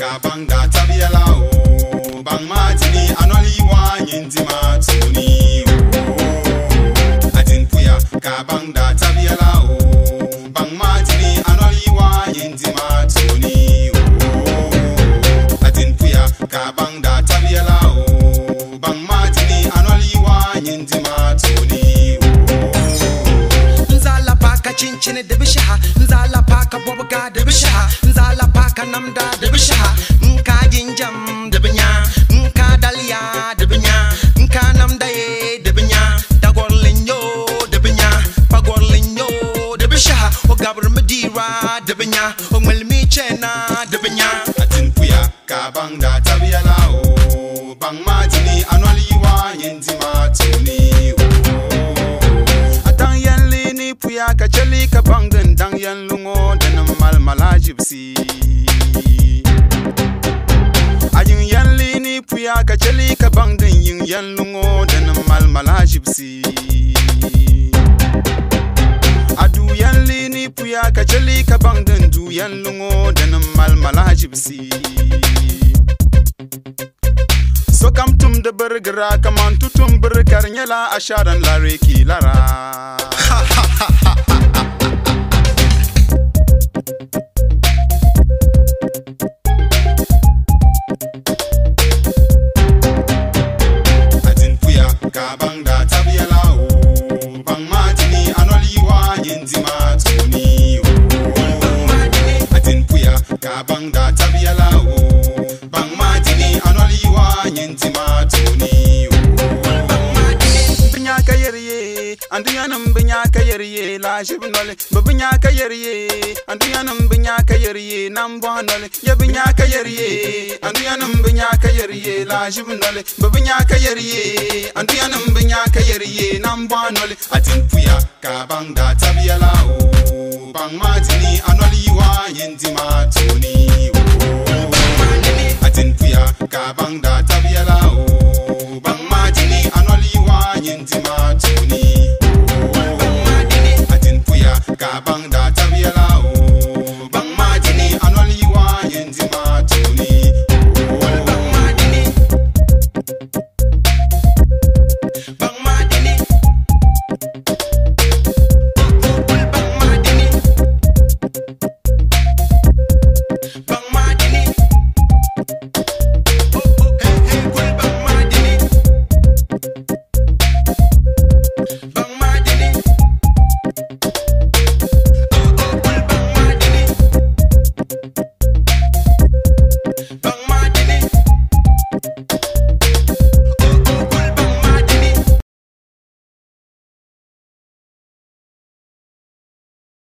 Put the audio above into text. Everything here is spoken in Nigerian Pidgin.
ka banga tabiela o bang matini anoli wa nyinti matuni o adin puya ka banga tabiela o bang matini anoli wa nyinti matuni o adin puya ka banga tabiela o bang matini anoli wa nyinti matuni o nzala paka chinchine de bisha nzala paka bobaga de bisha nzala paka namda de bisha nka jinjam de binya nka dalia de binya nka namda ye de binya dagorlinyo de binya pagorlinyo de bisha o gabr medira de binya o melmi chena de binya atin puya ka banga tabiela o bang matini anoli wa nyinti matuni o atang yan lini puya ka cheli ka bangan dang yan lungo denam mal malajibsi ayung yan lini puya ka cheli ka bangan yung yan lungo denam mal malajibsi adu yan lini puya ka cheli ka bangan du yan lungo denam mal malajibsi so kam tum de burgera kaman tutum burkar nyala asharan la reki lara atin puya ka banga tabiela o bang matini anoli wa nyinti matuni o atin puya ka banga tabiela o bang matini anoli wa nyinti matuni o binya kayeriye anduyanam binya kayeriye la jibnole binya kayeriye anduyanam binya kayeriye nambonole ya binya kayeriye anduyanam binya kayeriye la jibnole binya kayeriye anduyanam binya kayeriye nambonole atin puya ka banga tabiela o bang matini anoli wa nyinti matuni